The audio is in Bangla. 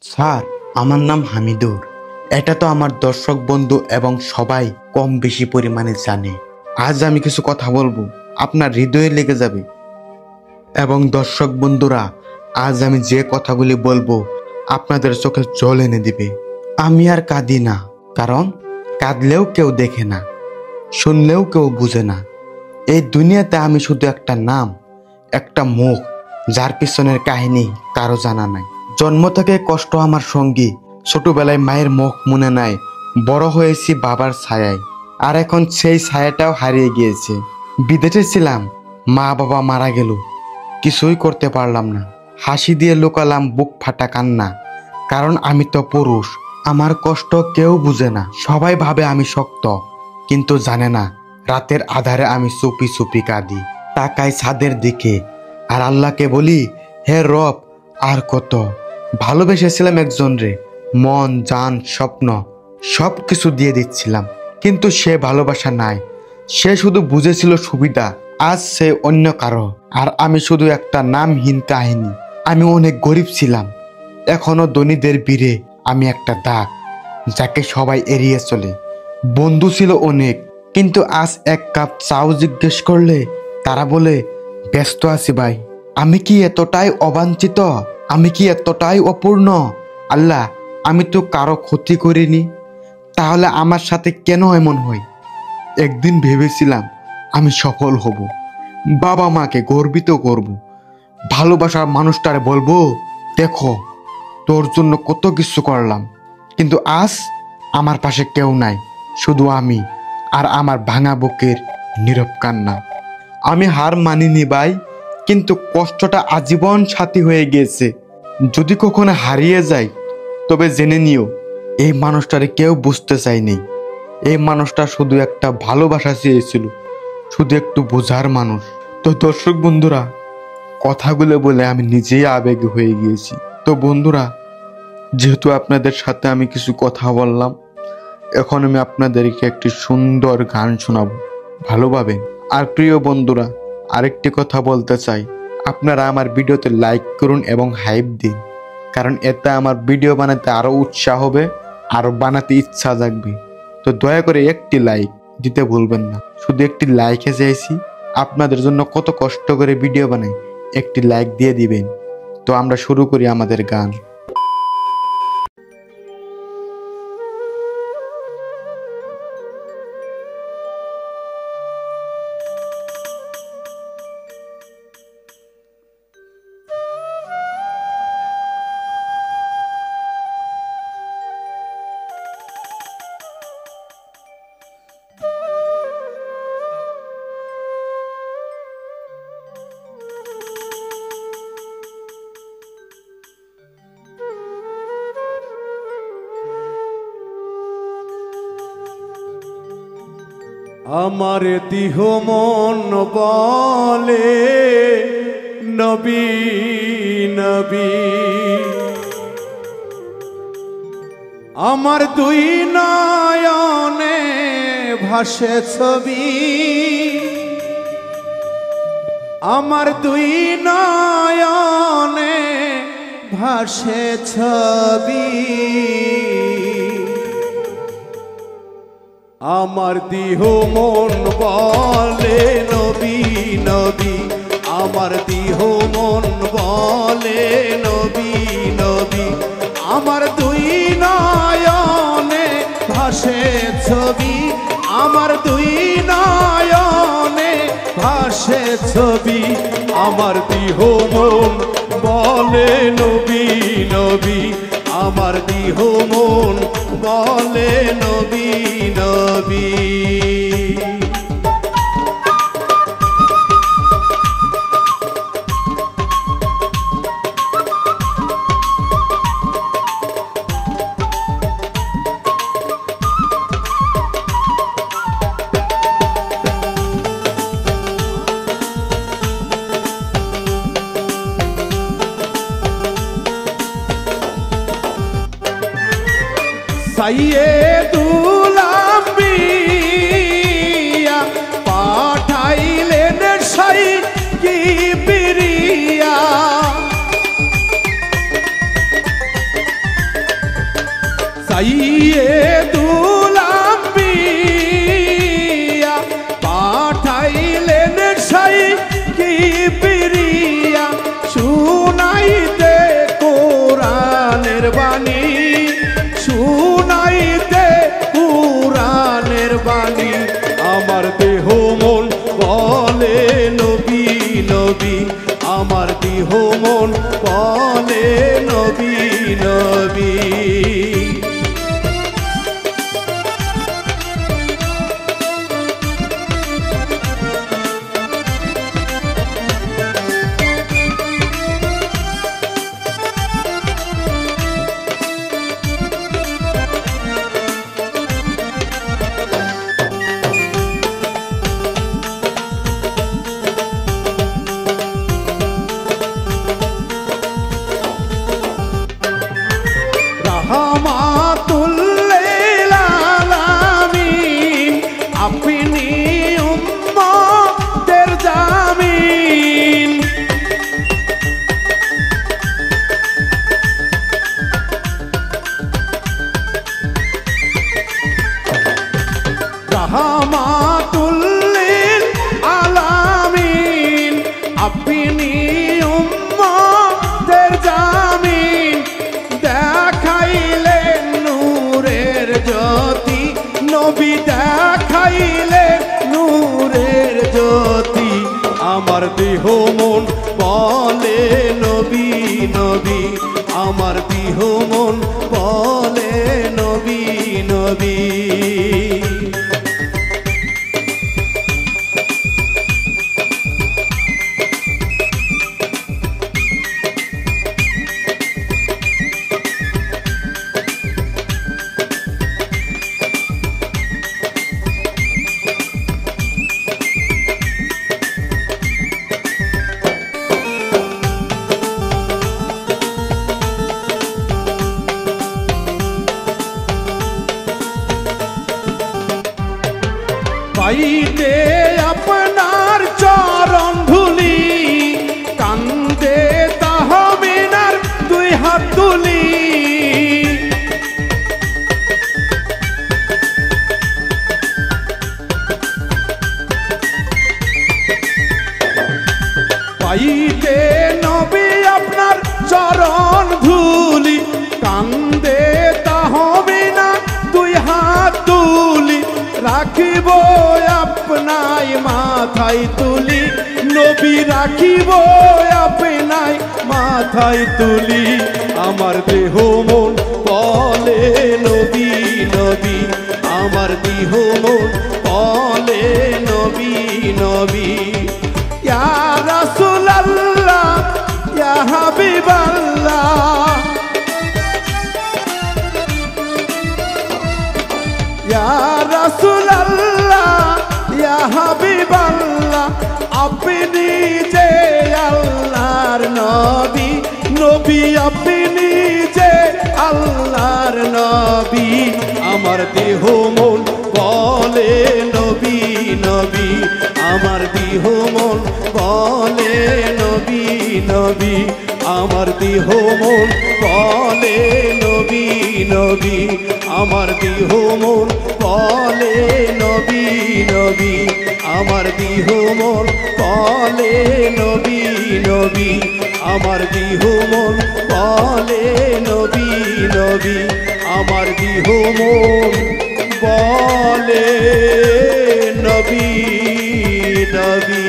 স্যার, আমার নাম হামিদুর। এটা তো আমার দর্শক বন্ধু এবং সবাই কম বেশি পরিমাণে জানে। আজ আমি কিছু কথা বলবো, আপনার হৃদয়ে লেগে যাবে। এবং দর্শক বন্ধুরা, আজ আমি যে কথাগুলি বলবো আপনাদের চোখে জল এনে দিবে। আমি আর কাঁদি না, কারণ কাঁদলেও কেউ দেখে না, শুনলেও কেউ বুঝে না। এই দুনিয়াতে আমি শুধু একটা নাম, একটা মুখ, যার পিছনের কাহিনী কারো জানা নাই। জন্ম থেকে কষ্ট আমার সঙ্গী, ছোটবেলায় মায়ের মুখ মনে নাই, বড় হয়েছি বাবার ছায়ায়। আর এখন সেই ছায়াটাও হারিয়ে গিয়েছে। বিদেশে ছিলাম, মা বাবা মারা গেল, কিছুই করতে পারলাম না। হাসি দিয়ে লুকালাম বুক ফাটা কান্না, কারণ আমি তো পুরুষ। আমার কষ্ট কেউ বুঝে না। সবাই ভাবে আমি শক্ত, কিন্তু জানে না রাতের আধারে আমি চুপি চুপি কাঁদি, তাকাই ছাদের দিকে আর আল্লাহকে বলি, হে রব, আর কত। ভালোবেসেছিলাম একজন রে, মন জান স্বপ্ন সব কিছু দিয়ে দিচ্ছিলাম, কিন্তু সে ভালোবাসা নাই। সে শুধু বুঝেছিল সুবিধা। আজ সে অন্য কারো, আর আমি শুধু একটা নামহীন কাহিনী। আমি অনেক গরিব ছিলাম, এখনো ধনীদের ভিড়ে আমি একটা দাগ, যাকে সবাই এড়িয়ে চলে। বন্ধু ছিল অনেক, কিন্তু আজ এক কাপ চাও জিজ্ঞেস করলে তারা বলে, ব্যস্ত আছি ভাই। আমি কি এতটাই অবাঞ্ছিত? আমি কি এতটাই অপূর্ণ? আল্লাহ, আমি তো কারো ক্ষতি করিনি, তাহলে আমার সাথে কেন এমন হয়? একদিন ভেবেছিলাম আমি সফল হব, বাবা মাকে গর্বিত করব, ভালোবাসার মানুষটারে বলবো, দেখো তোর জন্য কত কিছু করলাম। কিন্তু আজ আমার পাশে কেউ নাই, শুধু আমি আর আমার ভাঙা বুকের নীরব কান্না। আমি হার মানিনি ভাই, কিন্তু কষ্টটা আজীবন সাথী হয়ে গিয়েছে। যদি কখনো হারিয়ে যাই, তবে জেনে নিও এই মানুষটারে কেউ বুঝতে চায়নি। এই মানুষটা শুধু একটা ভালোবাসা চেয়েছিল, শুধু একটু বোঝার মানুষ। তো দর্শক বন্ধুরা, কথাগুলো বলে আমি নিজেই আবেগী হয়ে গিয়েছি। তো বন্ধুরা, যেহেতু আপনাদের সাথে আমি কিছু কথা বললাম, এখন আমি আপনাদেরকে একটি সুন্দর গান শোনাবো, ভালোভাবে। আর প্রিয় বন্ধুরা, আরেকটি কথা বলতে চাই, আপনারা আমার ভিডিওতে লাইক করুন এবং হাইপ দিন, কারণ এতে আমার ভিডিও বানাতে আরও উৎসাহ হবে, আরও বানাতে ইচ্ছা জাগবে। তো দয়া করে একটি লাইক দিতে ভুলবেন না। শুধু একটি লাইকে চাইছি, আপনাদের জন্য কত কষ্ট করে ভিডিও বানাই, একটি লাইক দিয়ে দিবেন। তো আমরা শুরু করি আমাদের গান। আমার দেহ মন বলে নবী নবী, আমার দুই নয়নে ভাসে ছবি, আমার দুই নয়নে ভাসে ছবি। আমার দেহ মন বলে নবী নবী, আমার দেহ মন বলে নবী নবী, আমার দুই নয়নে ভাসে ছবি, আমার দুই নয়নে ভাসে ছবি। আমার দেহ মন বলে নবী নবী, আমার দেহ মন বলে নবী নবী। সাইয়েদুল আম্বিয়া পাঠাইলেন সাই কিবরিয়া, খাইয়ে দুলাম বিয়া পাঠাইলেন সাই কি পিরিয়া শুনাইতে কোরআনের বাণী শুনাইতে কোরআনের বাণী আমার দেহ মন বলে নবী নবী আমার দেহ মন বলে নবী নবী রাহমাতুল লিল আলামিন আপনি উম্মতের জামিন রাহমাতুল লিল আলামিন আপনি উম্মতের জামিন দেখাইলেন নূরের জ্যোতি নবী দেখাইলেন নূরের জ্যোতি আমার দেহ মন বলে নবী নবী আমার দেহ মন বলে নবী নবী পাইতে আপনার চরণ ধুলি কান্দে তাহমিনার দুই হাত তুলি পাইতে নবী আপনার চরণ ধুলি কান্দে তাহমিনা দুই হাত তুলি রাখিব আপনাই মাথায় তুলি নবী রাখিব আপনাই মাথায় তুলি আমার দেহ মন বলে নবী নবী আমার দেহ মন বলে নবী নবী ইয়া রাসূলুল্লাহ ইয়া হাবিবাল্লাহ ইয়া রাসূলুল্লাহ ইয়া হাবিবাল্লাহ আপনি যে আল্লাহর নবী নবী আপনি যে আল্লাহর নবী আমার দেহ মন বলে নবী নবী আমার দেহ মন বলে নবী নবী আমার দেহ মন বলে নবী নবী আমার দেহ মন বলে নবী নবী আমার দেহ মন বলে নবী নবী আমার দেহ মন বলে নবী নবী আমার দেহ মন বলে নবী নবী